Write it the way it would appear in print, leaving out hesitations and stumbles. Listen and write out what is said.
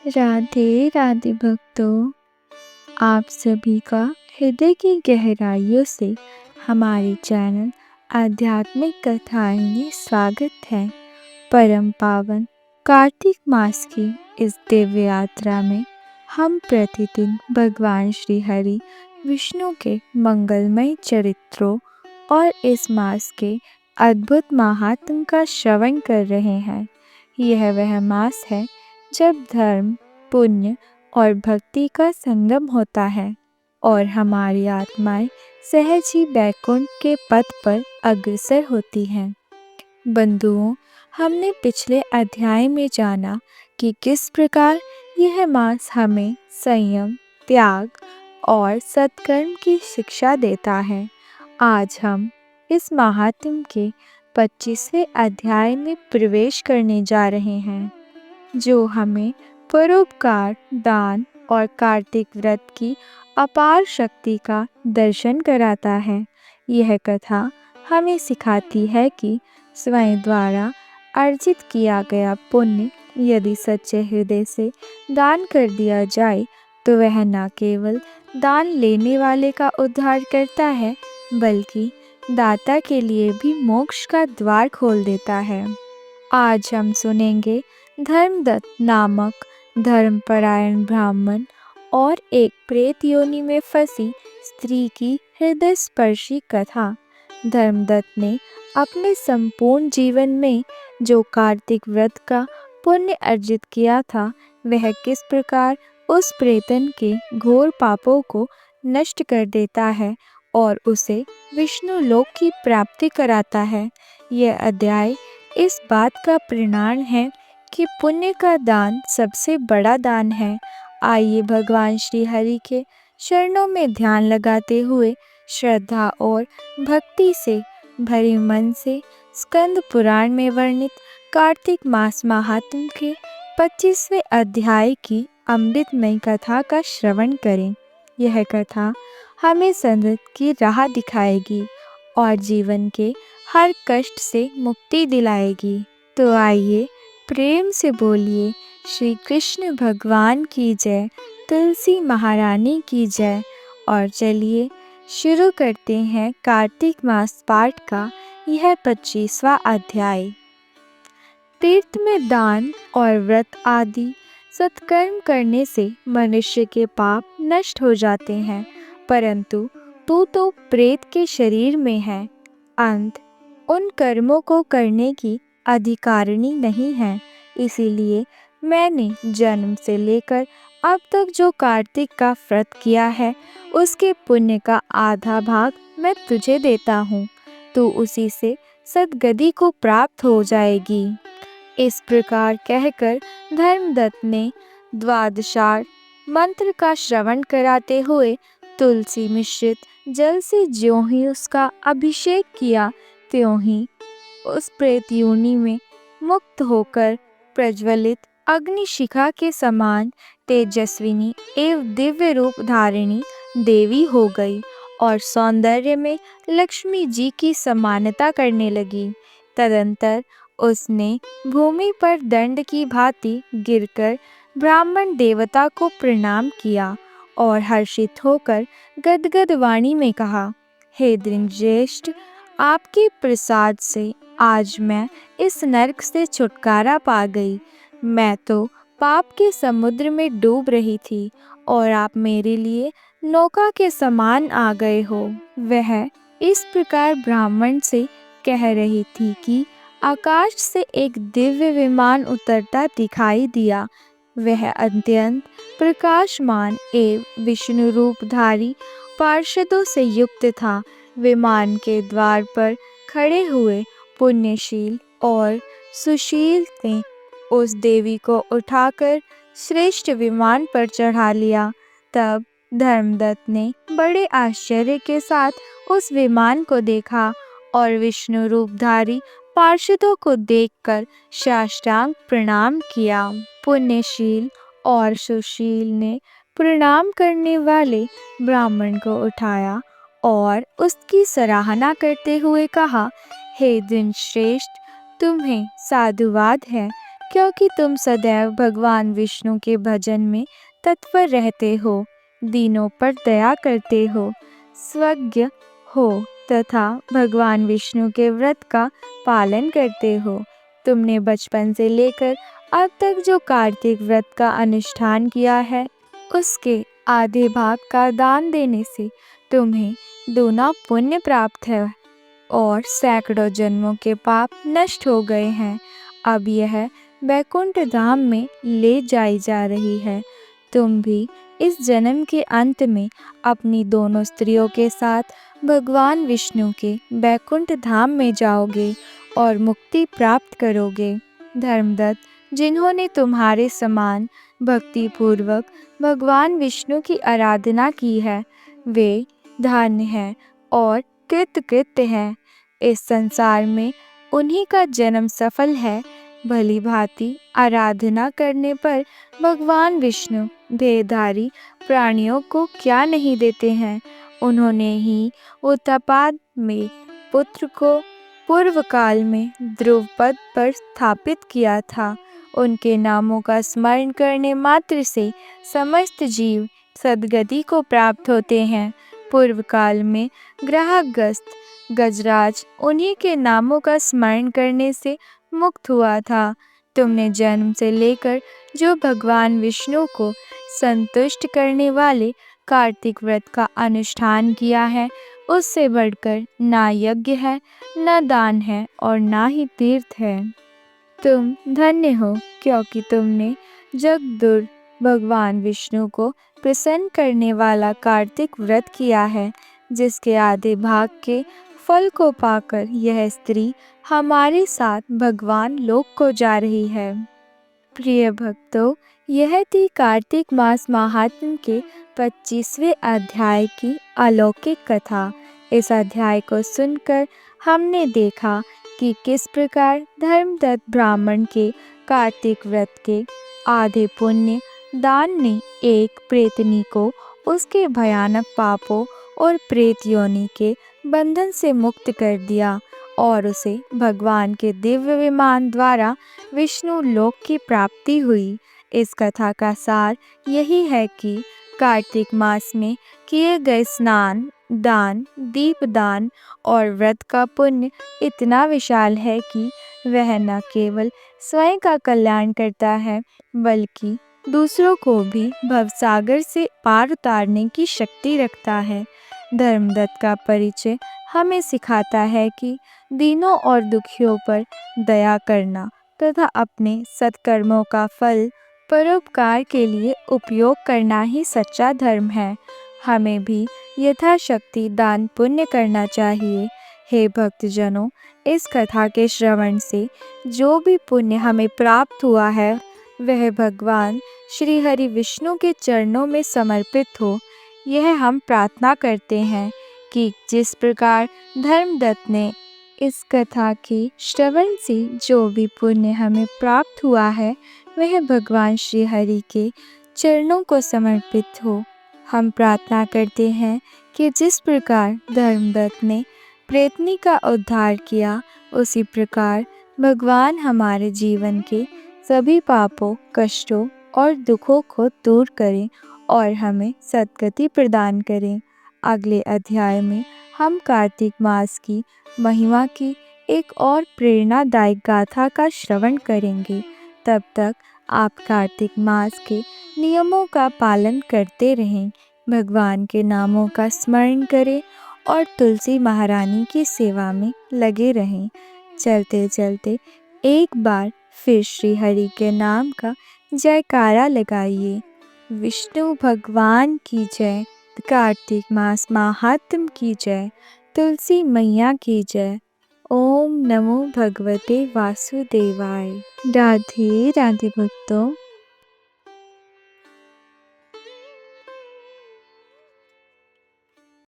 राधे राधे भक्तों, आप सभी का हृदय की गहराइयों से हमारे चैनल आध्यात्मिक कथाएं में स्वागत है। परम पावन कार्तिक मास की इस दिव्य यात्रा में हम प्रतिदिन भगवान श्री हरि विष्णु के मंगलमय चरित्रों और इस मास के अद्भुत महात्म का श्रवण कर रहे हैं। यह वह मास है जब धर्म, पुण्य और भक्ति का संगम होता है और हमारी आत्माएं सहज ही वैकुंठ के पथ पर अग्रसर होती हैं। बंधुओं, हमने पिछले अध्याय में जाना कि किस प्रकार यह मास हमें संयम, त्याग और सत्कर्म की शिक्षा देता है। आज हम इस महात्म के 25वें अध्याय में प्रवेश करने जा रहे हैं, जो हमें परोपकार, दान और कार्तिक व्रत की अपार शक्ति का दर्शन कराता है। यह कथा हमें सिखाती है कि स्वयं द्वारा अर्जित किया गया पुण्य यदि सच्चे हृदय से दान कर दिया जाए तो वह न केवल दान लेने वाले का उद्धार करता है, बल्कि दाता के लिए भी मोक्ष का द्वार खोल देता है। आज हम सुनेंगे धर्मदत्त नामक धर्मपरायण ब्राह्मण और एक प्रेत योनि में फंसी स्त्री की हृदय स्पर्शी कथा। धर्मदत्त ने अपने संपूर्ण जीवन में जो कार्तिक व्रत का पुण्य अर्जित किया था, वह किस प्रकार उस प्रेतन के घोर पापों को नष्ट कर देता है और उसे विष्णु लोक की प्राप्ति कराता है। यह अध्याय इस बात का प्रमाण है कि पुण्य का दान सबसे बड़ा दान है। आइए भगवान श्री हरि के चरणों में ध्यान लगाते हुए श्रद्धा और भक्ति से भरे मन से स्कंद पुराण में वर्णित कार्तिक मास महात्म के 25वें अध्याय की अमृतमय कथा का श्रवण करें। यह कथा हमें सद्गति की राह दिखाएगी और जीवन के हर कष्ट से मुक्ति दिलाएगी। तो आइए प्रेम से बोलिए श्री कृष्ण भगवान की जय, तुलसी महारानी की जय। और चलिए शुरू करते हैं कार्तिक मास पाठ का यह 25वां अध्याय। तीर्थ में दान और व्रत आदि सत्कर्म करने से मनुष्य के पाप नष्ट हो जाते हैं, परंतु तू तो प्रेत के शरीर में है, अंत उन कर्मों को करने की अधिकारिणी नहीं है। इसीलिए मैंने जन्म से लेकर अब तक जो कार्तिक का व्रत किया है, उसके पुण्य का आधा भाग मैं तुझे देता हूँ। तू उसी से सद्गति को प्राप्त हो जाएगी। इस प्रकार कहकर धर्मदत्त ने द्वादशार मंत्र का श्रवण कराते हुए तुलसी मिश्रित जल से ज्यों ही उसका अभिषेक किया, त्यों ही उस प्रेत योनि में मुक्त होकर प्रज्वलित अग्निशिखा के समान तेजस्विनी एवं दिव्य रूप धारिणी देवी हो गई और सौंदर्य में लक्ष्मी जी की समानता करने लगी। तदंतर उसने भूमि पर दंड की भांति गिरकर ब्राह्मण देवता को प्रणाम किया और हर्षित होकर गदगद वाणी में कहा, हे दृंजयेष्ठ, आपके प्रसाद से आज मैं इस नरक से छुटकारा पा गई। मैं तो पाप के समुद्र में डूब रही थी और आप मेरे लिए नौका के समान आ गए हो। वह इस प्रकार ब्राह्मण से कह रही थी कि आकाश से एक दिव्य विमान उतरता दिखाई दिया। वह अत्यंत प्रकाशमान एवं विष्णु रूपधारी पार्षदों से युक्त था। विमान के द्वार पर खड़े हुए पुण्यशील और सुशील ने उस देवी को उठाकर श्रेष्ठ विमान पर चढ़ा लिया। तब धर्मदत्त ने बड़े आश्चर्य के साथ उस विमान को देखा और विष्णु रूपधारी पार्षदों को देखकर साष्टांग प्रणाम किया। पुण्यशील और सुशील ने प्रणाम करने वाले ब्राह्मण को उठाया और उसकी सराहना करते हुए कहा, हे दीनश्रेष्ठ, तुम्हें साधुवाद है क्योंकि तुम सदैव भगवान विष्णु के भजन में तत्पर रहते हो, दीनों पर दया करते हो, स्वज्ञ हो तथा भगवान विष्णु के व्रत का पालन करते हो। तुमने बचपन से लेकर अब तक जो कार्तिक व्रत का अनुष्ठान किया है, उसके आधे भाग का दान देने से तुम्हें दूना पुण्य प्राप्त है और सैकड़ों जन्मों के पाप नष्ट हो गए हैं। अब यह वैकुंठ धाम में ले जाई जा रही है। तुम भी इस जन्म के अंत में अपनी दोनों स्त्रियों के साथ भगवान विष्णु के वैकुंठ धाम में जाओगे और मुक्ति प्राप्त करोगे। धर्मदत्त, जिन्होंने तुम्हारे समान भक्ति पूर्वक भगवान विष्णु की आराधना की है, वे धन्य हैं और कृतकृत्य हैं। इस संसार में उन्हीं का जन्म सफल है। भली भांति आराधना करने पर भगवान विष्णु देहधारी प्राणियों को क्या नहीं देते हैं। उन्होंने ही उत्तापाद में पुत्र को पूर्व काल में ध्रुव पद पर स्थापित किया था। उनके नामों का स्मरण करने मात्र से समस्त जीव सद्गति को प्राप्त होते हैं। पूर्व काल में ग्रहग्रस्त गजराज उन्हीं के नामों का स्मरण करने से मुक्त हुआ था। तुमने जन्म से लेकर जो भगवान विष्णु को संतुष्ट करने वाले कार्तिक व्रत का अनुष्ठान किया है, उससे बढ़कर ना यज्ञ है, ना दान है और ना ही तीर्थ है। तुम धन्य हो, क्योंकि तुमने जगदुर भगवान विष्णु को प्रसन्न करने वाला कार्तिक व्रत किया है, जिसके आधे भाग के फल को पाकर यह स्त्री हमारे साथ भगवान लोक को जा रही है। प्रिय भक्तों, यह थी कार्तिक मास महात्म्य के 25वें अध्याय की अलौकिक कथा। इस अध्याय को सुनकर हमने देखा कि किस प्रकार धर्मदत्त ब्राह्मण के कार्तिक व्रत के आधे पुण्य दान ने एक प्रेतनी को उसके भयानक पापों और प्रेत योनि के बंधन से मुक्त कर दिया और उसे भगवान के दिव्य विमान द्वारा विष्णु लोक की प्राप्ति हुई। इस कथा का सार यही है कि कार्तिक मास में किए गए स्नान, दान, दीपदान और व्रत का पुण्य इतना विशाल है कि वह न केवल स्वयं का कल्याण करता है, बल्कि दूसरों को भी भवसागर से पार उतारने की शक्ति रखता है। धर्मदत्त का परिचय हमें सिखाता है कि दीनों और दुखियों पर दया करना तथा अपने सत्कर्मों का फल परोपकार के लिए उपयोग करना ही सच्चा धर्म है। हमें भी यथाशक्ति दान पुण्य करना चाहिए। हे भक्तजनों, इस कथा के श्रवण से जो भी पुण्य हमें प्राप्त हुआ है, वह भगवान श्री हरि विष्णु के चरणों में समर्पित हो। यह हम प्रार्थना करते हैं कि जिस प्रकार धर्मदत्त ने इस कथा के श्रवण से जो भी पुण्य हमें प्राप्त हुआ है, वह भगवान श्री हरि के चरणों को समर्पित हो। हम प्रार्थना करते हैं कि जिस प्रकार धर्मदत्त ने प्रेतनी का उद्धार किया, उसी प्रकार भगवान हमारे जीवन के सभी पापों, कष्टों और दुखों को दूर करें और हमें सद्गति प्रदान करें। अगले अध्याय में हम कार्तिक मास की महिमा की एक और प्रेरणादायक गाथा का श्रवण करेंगे। तब तक आप कार्तिक मास के नियमों का पालन करते रहें, भगवान के नामों का स्मरण करें और तुलसी महारानी की सेवा में लगे रहें। चलते चलते एक बार फिर श्री हरि के नाम का जयकारा लगाइए। विष्णु भगवान की जय, कार्तिक मास महात्म्य की जय, तुलसी मैया की जय। ओम नमो भगवते वासुदेवाय। राधे राधे भक्तों।